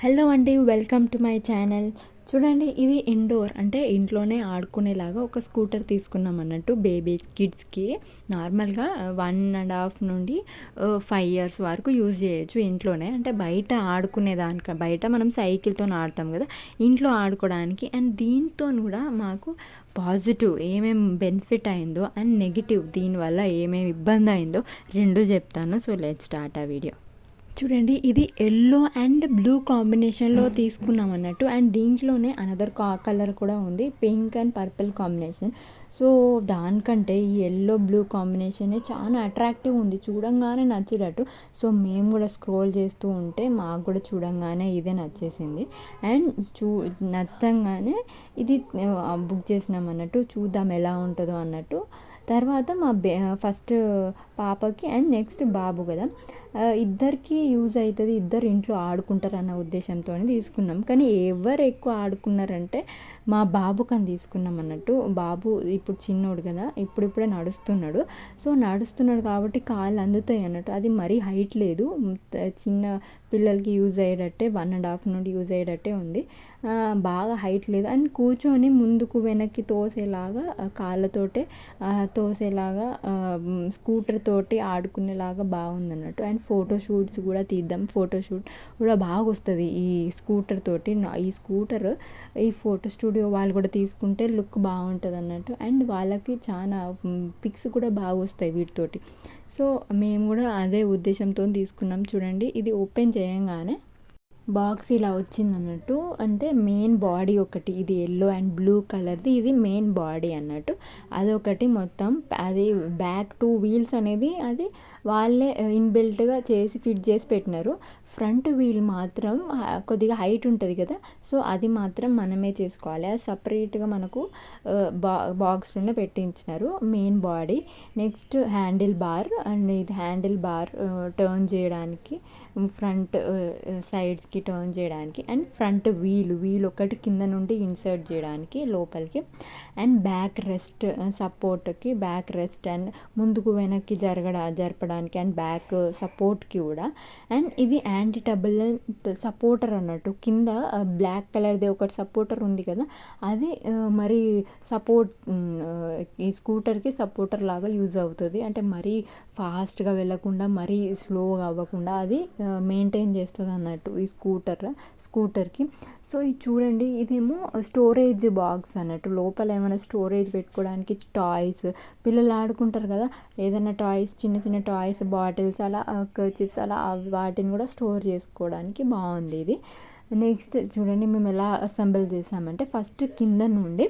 Hello అండి, welcome to my channel. చూడండి, ఇది ఇండోర్ అంటే ఇంట్లోనే ఆడుకునేలాగా ఒక స్కూటర్ తీసుకున్నాం అన్నట్టు బేబీ కిడ్స్కి. నార్మల్గా 1.5 నుండి 5 ఇయర్స్ వరకు యూజ్ చేయొచ్చు ఇంట్లోనే. అంటే బయట ఆడుకునేదానికి, బయట మనం సైకిల్తో ఆడతాం కదా, ఇంట్లో ఆడుకోవడానికి. అండ్ దీంతో కూడా మాకు పాజిటివ్ ఏమేమి బెనిఫిట్ అయిందో అండ్ నెగిటివ్ దీనివల్ల ఏమేమి ఇబ్బంది అయిందో రెండు చెప్తాను. సో లెట్స్ స్టార్ట్ ఆ వీడియో. చూడండి, ఇది ఎల్లో అండ్ బ్లూ కాంబినేషన్లో తీసుకున్నాం అన్నట్టు. అండ్ దీంట్లోనే అనదర్ కలర్ కూడా ఉంది, pink and purple combination. So దానికంటే ఈ ఎల్లో బ్లూ కాంబినేషనే చాలా అట్రాక్టివ్ ఉంది, చూడంగానే నచ్చేటట్టు. సో మేము కూడా స్క్రోల్ చేస్తూ ఉంటే మాకు కూడా చూడంగానే ఇదే నచ్చేసింది. అండ్ నచ్చంగానే ఇది బుక్ చేసినాం అన్నట్టు. చూద్దాం ఎలా ఉంటుందో అన్నట్టు. తర్వాత ఫస్ట్ పాపకి అండ్ నెక్స్ట్ బాబు కదా, ఇద్దరికి యూజ్ అవుతుంది, ఇద్దరు ఇంట్లో ఆడుకుంటారు అన్న ఉద్దేశంతో తీసుకున్నాం. కానీ ఎవరు ఎక్కువ ఆడుకున్నారంటే మా బాబుకని తీసుకున్నాం అన్నట్టు. బాబు ఇప్పుడు చిన్నోడు కదా, ఇప్పుడిప్పుడే నడుస్తున్నాడు. సో నడుస్తున్నాడు కాబట్టి కాళ్ళు అందుతాయి అన్నట్టు. అది మరీ హైట్ లేదు, చిన్న పిల్లలకి యూజ్ అయ్యేటట్టే 1.5 నుండి యూజ్ అయ్యేటట్టే ఉంది. బాగా హైట్ లేదు. అండ్ కూర్చొని ముందుకు వెనక్కి తోసేలాగా, కాళ్ళతోటే తోసేలాగా, స్కూటర్ తోటి ఆడుకునేలాగా బాగుంది అన్నట్టు. అండ్ ఫోటోషూట్స్ కూడా తీద్దాం, ఫోటోషూట్ కూడా బాగా వస్తుంది ఈ స్కూటర్ తోటి. ఈ స్కూటర్ ఈ ఫోటో స్టూడియో వాళ్ళు కూడా తీసుకుంటే లుక్ బాగుంటుంది అన్నట్టు. అండ్ వాళ్ళకి చాలా పిక్స్ కూడా బాగా వస్తాయి వీటితోటి. సో మేము కూడా అదే ఉద్దేశంతో తీసుకున్నాం. చూడండి, ఇది ఓపెన్ చేయంగానే బాక్స్ ఇలా వచ్చింది అన్నట్టు. అంటే మెయిన్ బాడీ ఒకటి, ఇది ఎల్లో అండ్ బ్లూ కలర్ది, ఇది మెయిన్ బాడీ అన్నట్టు. అదొకటి మొత్తం. అది బ్యాక్ 2 వీల్స్ అనేది అది వాళ్ళే ఇన్బిల్ట్గా చేసి ఫిట్ చేసి పెట్టినారు. ఫ్రంట్ వీల్ మాత్రం కొద్దిగా హైట్ ఉంటుంది కదా, సో అది మాత్రం మనమే చేసుకోవాలి. అది సపరేట్గా మనకు బాక్స్లోనే పెట్టించినారు. Main body, next handle bar. And ఇది హ్యాండిల్ బార్ టర్న్ చేయడానికి, ఫ్రంట్ సైడ్స్కి టర్న్ చేయడానికి. అండ్ ఫ్రంట్ వీల్ ఒకటి కింద నుండి ఇన్సర్ట్ చేయడానికి లోపలికి. అండ్ బ్యాక్ రెస్ట్ సపోర్ట్కి, బ్యాక్ రెస్ట్ అండ్ ముందుకు వెనక్కి జరపడానికి అండ్ బ్యాక్ సపోర్ట్కి కూడా. అండ్ ఇది యాంటీ టర్బులెంట్ సపోర్టర్ అన్నట్టు. కింద బ్లాక్ కలర్ది ఒకటి సపోర్టర్ ఉంది కదా, అది మరి సపోర్ట్ ఈ స్కూటర్కి సపోర్టర్ లాగా యూజ్ అవుతుంది. అంటే మరీ ఫాస్ట్గా వెళ్ళకుండా మరీ స్లోగా అవ్వకుండా అది మెయింటైన్ చేస్తుంది అన్నట్టు ఈ స్కూటర్కి. సో ఇది చూడండి, ఇదేమో స్టోరేజ్ బాక్స్ అన్నట్టు. లోపల ఏమైనా స్టోరేజ్ పెట్టుకోవడానికి టాయ్స్, పిల్లలు ఆడుకుంటారు కదా, ఏదైనా టాయ్స్, చిన్న చిన్న టాయ్స్, బాటిల్స్ అలా, కర్చీఫ్స్ అలా, వాటిని కూడా స్టోర్ చేసుకోవడానికి బాగుంది ఇది. నెక్స్ట్ చూడండి, మేము ఎలా అసెంబుల్ చేసామంటే ఫస్ట్ కింద నుండి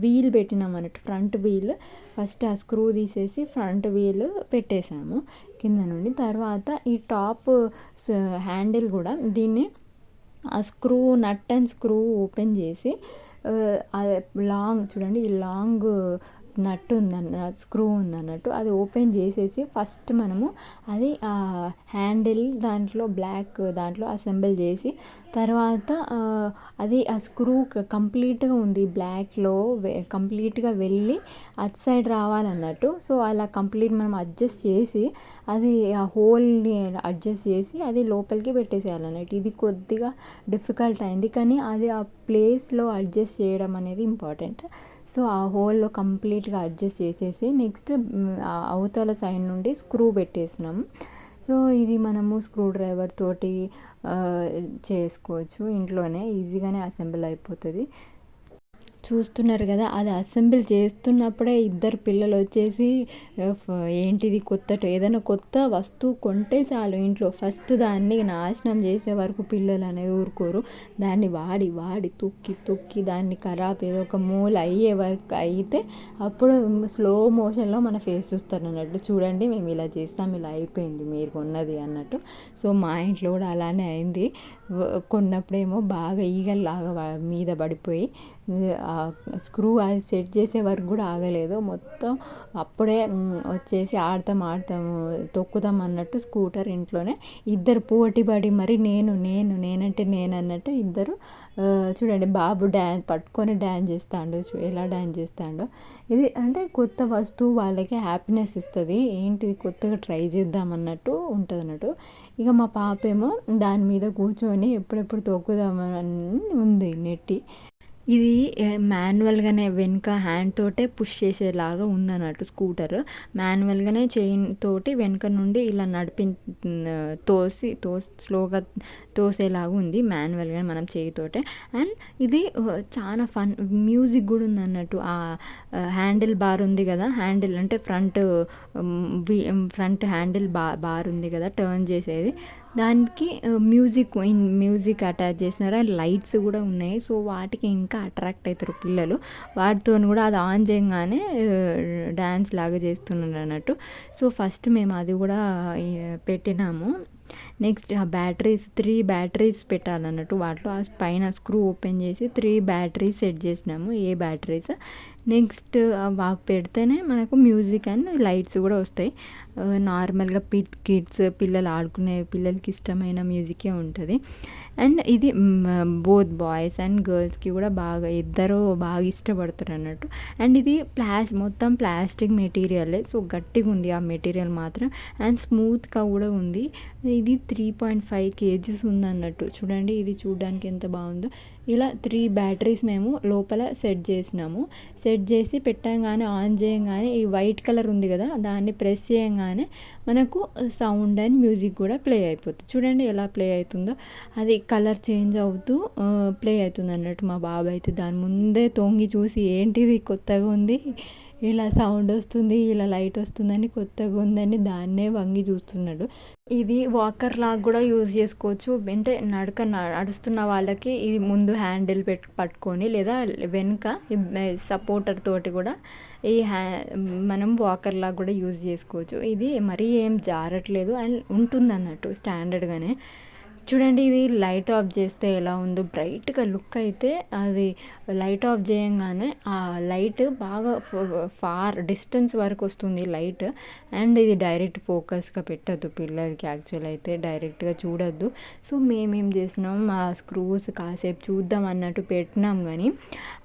వీల్ పెట్టినాం అన్నట్టు. ఫ్రంట్ వీల్ ఫస్ట్ ఆ స్క్రూ తీసేసి ఫ్రంట్ వీల్ పెట్టేసాము కింద నుండి. తర్వాత ఈ టాప్ హ్యాండిల్ కూడా దీన్ని ఆ screw, nut and screw open చేసి, లాంగ్ చూడండి, ఈ లాంగ్ నట్ స్క్రూ ఉందన్నట్టు, అది ఓపెన్ చేసేసి ఫస్ట్ మనము అది హ్యాండిల్ దాంట్లో బ్లాక్ దాంట్లో అసెంబుల్ చేసి, తర్వాత అది ఆ స్క్రూ కంప్లీట్గా ఉంది బ్లాక్లో కంప్లీట్గా వెళ్ళి అటు సైడ్ రావాలన్నట్టు. సో అలా కంప్లీట్ మనం అడ్జస్ట్ చేసి, అది ఆ హోల్ని అడ్జస్ట్ చేసి అది లోపలికి పెట్టేసేయాలన్నట్టు. ఇది కొద్దిగా డిఫికల్ట్ అయింది, కానీ అది ఆ ప్లేస్లో అడ్జస్ట్ చేయడం అనేది ఇంపార్టెంట్. సో ఆ హోల్లో కంప్లీట్గా అడ్జస్ట్ చేసేసి నెక్స్ట్ అవతల సైడ్ నుండి స్క్రూ పెట్టేసినాం. సో ఇది మనము స్క్రూ డ్రైవర్ తోటి చేసుకోవచ్చు, ఇంట్లోనే ఈజీగానే అసెంబుల్ అయిపోతుంది. చూస్తున్నారు కదా, అది అసెంబుల్ చేస్తున్నప్పుడే ఇద్దరు పిల్లలు వచ్చేసి ఏంటిది ఏదైనా కొత్త వస్తువు కొంటే చాలు ఇంట్లో ఫస్ట్ దాన్ని నాశనం చేసే వరకు పిల్లలు అనేది ఊరుకోరు. దాన్ని వాడి వాడి తొక్కి తొక్కి దాన్ని ఖరాబ్ ఏదో ఒక మూల అయ్యే వరకు అయితే అప్పుడు స్లో మోషన్లో మన ఫేస్ చూస్తారు అన్నట్టు. చూడండి, మేము ఇలా చేస్తాం, ఇలా అయిపోయింది మీరు కొన్నది అన్నట్టు. సో మా ఇంట్లో కూడా అలానే అయింది. కొన్నప్పుడేమో బాగా ఈగల్లాగా మీద పడిపోయి స్క్రూ అది సెట్ చేసే వరకు కూడా ఆగలేదు. మొత్తం అప్పుడే వచ్చేసి ఆడతాము తొక్కుతాం అన్నట్టు స్కూటర్ ఇంట్లోనే ఇద్దరు పోటీ పడి మరి నేనంటే నేను అన్నట్టు ఇద్దరు చూడండి బాబు డ్యాన్స్ పట్టుకొని డ్యాన్స్ చేస్తాడు. ఎలా డ్యాన్స్ చేస్తాడో. ఇది అంటే కొత్త వస్తువు వాళ్ళకి హ్యాపీనెస్ ఇస్తుంది. ఏంటిది కొత్తగా ట్రై చేద్దాం అన్నట్టు ఉంటుంది అన్నట్టు. ఇక మా పాప ఏమో దాని మీద కూర్చొని ఎప్పుడెప్పుడు తొక్కుదామని ఉంది నెట్టి. ఇది మాన్యువల్గానే వెనుక హ్యాండ్ తోటే పుష్ చేసేలాగా ఉందన్నట్టు స్కూటర్. మాన్యువల్గానే చైన్ తోటి వెనుక నుండి ఇలా తోసి స్లోగా తోసేలాగా ఉంది మాన్యువల్గా మనం చేయితోటే. అండ్ ఇది చాలా ఫన్ మ్యూజిక్ కూడా ఉందన్నట్టు. ఆ హ్యాండిల్ బార్ ఉంది కదా, హ్యాండిల్ అంటే ఫ్రంట్ హ్యాండిల్ బార్ ఉంది కదా టర్న్ చేసేది, దానికి మ్యూజిక్ అటాచ్ చేసినారు. అండ్ లైట్స్ కూడా ఉన్నాయి. సో వాటికి ఇంకా అట్రాక్ట్ అవుతారు పిల్లలు. వాటితో కూడా అది ఆన్ చేయగానే డ్యాన్స్ లాగా చేస్తున్నారు అన్నట్టు. సో ఫస్ట్ మేము అది కూడా పెట్టినాము. నెక్స్ట్ ఆ బ్యాటరీస్ 3 బ్యాటరీస్ పెట్టాలన్నట్టు. వాటిలో ఆ పైన స్క్రూ ఓపెన్ చేసి 3 బ్యాటరీస్ సెట్ చేసినాము. ఏ బ్యాటరీస్ నెక్స్ట్ పెడితేనే మనకు మ్యూజిక్ అండ్ లైట్స్ కూడా వస్తాయి. నార్మల్గా కిడ్స్ పిల్లలు ఆడుకునే పిల్లలకి ఇష్టమైన మ్యూజికే ఉంటుంది. అండ్ ఇది బోత్ బాయ్స్ అండ్ గర్ల్స్కి కూడా ఇద్దరు బాగా ఇష్టపడతారు అన్నట్టు. అండ్ ఇది మొత్తం ప్లాస్టిక్ మెటీరియలే. సో గట్టిగా ఉంది ఆ మెటీరియల్ మాత్రం. అండ్ స్మూత్గా కూడా ఉంది. ఇది 3.5 kgs ఉందన్నట్టు. చూడండి ఇది చూడడానికి ఎంత బాగుందో. ఇలా 3 బ్యాటరీస్ మేము లోపల సెట్ చేసినాము. సెట్ చేసి పెట్టంగానే ఆన్ చేయగానే ఈ వైట్ కలర్ ఉంది కదా, దాన్ని ప్రెస్ చేయగానే మనకు సౌండ్ అండ్ మ్యూజిక్ కూడా ప్లే అయిపోతుంది. చూడండి ఎలా ప్లే అవుతుందో. అది కలర్ చేంజ్ అవుతూ ప్లే అవుతుంది అన్నట్టు. మా బాబాయ్ అయితే దాని ముందే తొంగి చూసి ఏంటిది కొత్తగా ఉంది, ఇలా సౌండ్ వస్తుంది, ఇలా లైట్ వస్తుందని, కొత్తగా ఉందని దాన్నే వంగి చూస్తున్నాడు. ఇది వాకర్ లాగా కూడా యూజ్ చేసుకోవచ్చు. అంటే నడుస్తున్న వాళ్ళకి ఇది ముందు హ్యాండిల్ పట్టుకొని లేదా వెనుక సపోర్టర్ తోటి కూడా మనం వాకర్ లాగా కూడా యూజ్ చేసుకోవచ్చు. ఇది మరీ ఏం జారట్లేదు అండ్ ఉంటుంది అన్నట్టు స్టాండర్డ్గానే. చూడండి ఇది లైట్ ఆఫ్ చేస్తే ఎలా ఉందో బ్రైట్గా లుక్ అయితే. అది లైట్ ఆఫ్ చేయగానే ఆ లైట్ బాగా ఫార్ డిస్టెన్స్ వరకు వస్తుంది లైట్. అండ్ ఇది డైరెక్ట్ ఫోకస్గా పెట్టద్దు పిల్లలకి, యాక్చువల్ అయితే డైరెక్ట్గా చూడొద్దు. సో మేమేం చేసినాం, మా స్క్రూస్ కాసేపు చూద్దాం అన్నట్టు పెట్టినాం. కానీ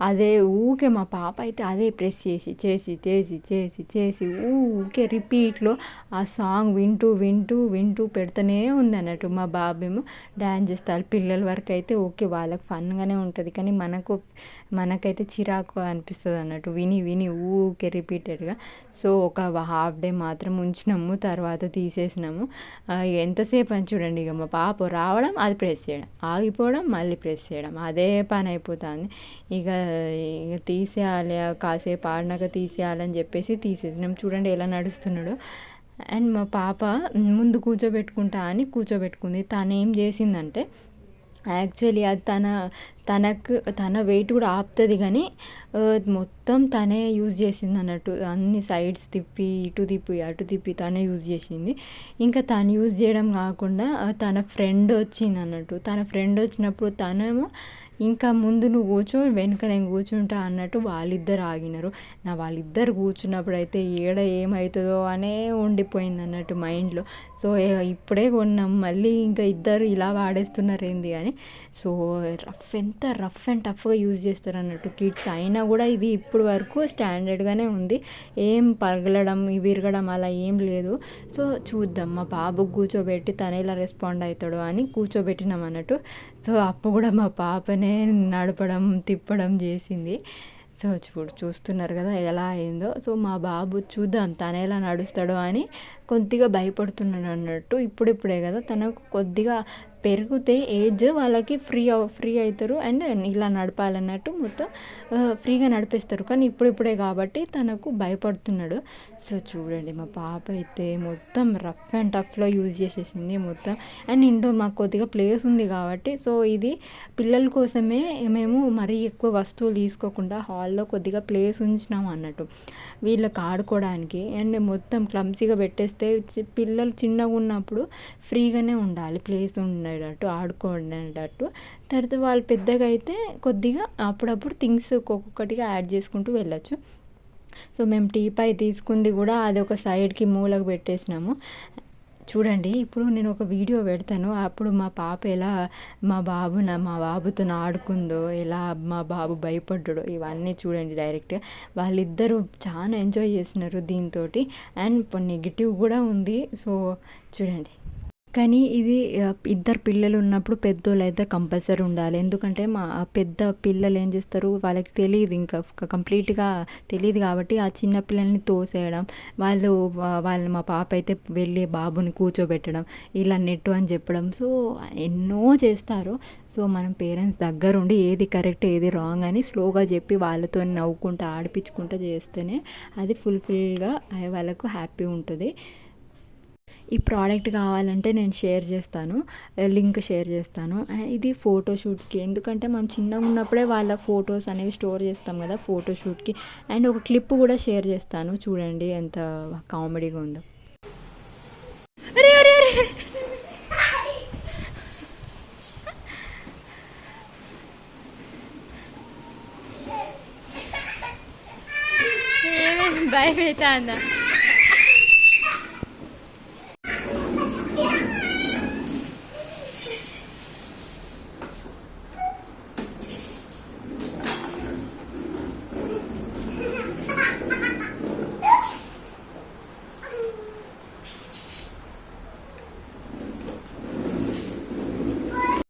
అదే ఊకే మా పాప అయితే అదే ప్రెస్ చేసి చేసి చేసి చేసి చేసి ఊకే రిపీట్లో ఆ సాంగ్ వింటూ పెడుతూనే ఉంది అన్నట్టు. మా బాబేమో డ్యాన్స్ చేస్తారు. పిల్లల వరకు అయితే ఓకే, వాళ్ళకి ఫన్గానే ఉంటుంది. కానీ మనకైతే చిరాకు అనిపిస్తుంది అన్నట్టు విని ఊకే రిపీటెడ్గా. సో ఒక హాఫ్ డే మాత్రం ఉంచినాము, తర్వాత తీసేసినాము. ఎంతసేపు అని చూడండి, ఇక మా పాప రావడం అది ప్రెస్ చేయడం, ఆగిపోవడం మళ్ళీ ప్రెస్ చేయడం, అదే పని అయిపోతుంది. ఇక తీసేయాలి, కాసేపు ఆడినాక తీసేయాలని చెప్పేసి తీసేసినాం. చూడండి ఎలా నడుస్తున్నాడు. అండ్ మా పాప ముందు కూర్చోబెట్టుకుంది. తను ఏం చేసిందంటే యాక్చువల్లీ అది తన వెయిట్ కూడా ఆపుతుంది, కానీ మొత్తం తనే యూజ్ చేసింది అన్నట్టు. అన్ని సైడ్స్ తిప్పి ఇటు తిప్పి అటు తిప్పి తనే యూజ్ చేసింది. ఇంకా తను యూజ్ చేయడం కాకుండా తన ఫ్రెండ్ వచ్చింది అన్నట్టు. తన ఫ్రెండ్ వచ్చినప్పుడు తనేమో ఇంకా ముందు నువ్వు కూర్చో, వెనుక నేను కూర్చుంటా అన్నట్టు వాళ్ళిద్దరు ఆగినారు. వాళ్ళిద్దరు కూర్చున్నప్పుడు అయితే ఏమవుతుందో అనే ఉండిపోయింది అన్నట్టు మైండ్లో. సో ఇప్పుడే కొన్నాం, మళ్ళీ ఇంకా ఇద్దరు ఇలా వాడేస్తున్నారు ఏంది అని. సో ఎంత రఫ్ అండ్ టఫ్గా యూజ్ చేస్తారు అన్నట్టు కిడ్స్. అయినా కూడా ఇది ఇప్పుడు వరకు స్టాండర్డ్గానే ఉంది. ఏం పగలడం విరగడం అలా ఏం లేదు. సో చూద్దాం, మా బాబుకు కూర్చోబెట్టి తను ఎలా రెస్పాండ్ అవుతాడో అని కూర్చోబెట్టినాం అన్నట్టు. సో అప్పుడు కూడా మా పాపనే నడపడం తిప్పడం చేసింది. సో చూస్తున్నారు కదా ఎలా అయిందో. సో మా బాబు చూద్దాం తను ఎలా నడుస్తాడో అని కొద్దిగా భయపడుతున్నాడు అన్నట్టు. ఇప్పుడిప్పుడే కదా, తనకు కొద్దిగా పెరిగితే ఏజ్ వాళ్ళకి ఫ్రీ అవుతారు అండ్ ఇలా నడపాలన్నట్టు మొత్తం ఫ్రీగా నడిపేస్తారు. కానీ ఇప్పుడిప్పుడే కాబట్టి తనకు భయపడుతున్నాడు. సో చూడండి మా పాప అయితే మొత్తం రఫ్ అండ్ టఫ్లో యూజ్ చేసేసింది మొత్తం. అండ్ ఇండోర్ మాకు కొద్దిగా ప్లేస్ ఉంది కాబట్టి, సో ఇది పిల్లల కోసమే మేము మరీ ఎక్కువ వస్తువులు తీసుకోకుండా హాల్లో కొద్దిగా ప్లేస్ ఉంచినాం అన్నట్టు వీళ్ళకి ఆడుకోవడానికి. అండ్ మొత్తం క్లమ్సీగా పెట్టేస్తే పిల్లలు చిన్నగా ఉన్నప్పుడు ఫ్రీగానే ఉండాలి, ప్లేస్ అయ్యేటట్టు ఆడుకునేటట్టు. తర్వాత వాళ్ళు పెద్దగా అయితే కొద్దిగా అప్పుడప్పుడు థింగ్స్ ఒక్కొక్కటిగా యాడ్ చేసుకుంటూ వెళ్ళొచ్చు. సో మేము టీపాయ్ తీసుకుంది కూడా అది ఒక సైడ్కి మూలకు పెట్టేసినాము. చూడండి ఇప్పుడు నేను ఒక వీడియో పెడతాను. అప్పుడు మా పాప ఎలా మా బాబుతో ఆడుకుందో, ఎలా మా బాబు భయపడ్డాడో ఇవన్నీ చూడండి డైరెక్ట్గా. వాళ్ళిద్దరూ చాలా ఎంజాయ్ చేసినారు దీంతో. అండ్ నెగిటివ్ కూడా ఉంది. సో చూడండి. కానీ ఇది ఇద్దరు పిల్లలు ఉన్నప్పుడు పెద్దోళ్ళు అయితే కంపల్సరీ ఉండాలి. ఎందుకంటే పెద్ద పిల్లలు ఏం చేస్తారు, వాళ్ళకి తెలియదు, ఇంకా కంప్లీట్గా తెలియదు కాబట్టి ఆ చిన్న పిల్లల్ని తోసేయడం, వాళ్ళు మా పాప అయితే వెళ్ళి బాబుని కూర్చోబెట్టడం, ఇలా నెట్టు అని చెప్పడం, సో ఎన్నో చేస్తారు. సో మనం పేరెంట్స్ దగ్గరుండి ఏది కరెక్ట్ ఏది రాంగ్ అని స్లోగా చెప్పి వాళ్ళతో నవ్వుకుంటూ ఆడిపించుకుంటూ చేస్తేనే అది ఫుల్ఫిల్గా వాళ్ళకు హ్యాపీ ఉంటుంది. ఈ ప్రోడక్ట్ కావాలంటే నేను షేర్ చేస్తాను, లింక్ షేర్ చేస్తాను. ఇది ఫోటోషూట్స్కి, ఎందుకంటే మనం చిన్నగా ఉన్నప్పుడే వాళ్ళ ఫొటోస్ అనేవి స్టోర్ చేస్తాం కదా ఫోటోషూట్కి. అండ్ ఒక క్లిప్ కూడా షేర్ చేస్తాను, చూడండి ఎంత కామెడీగా ఉందో. భయం అవుతుందా?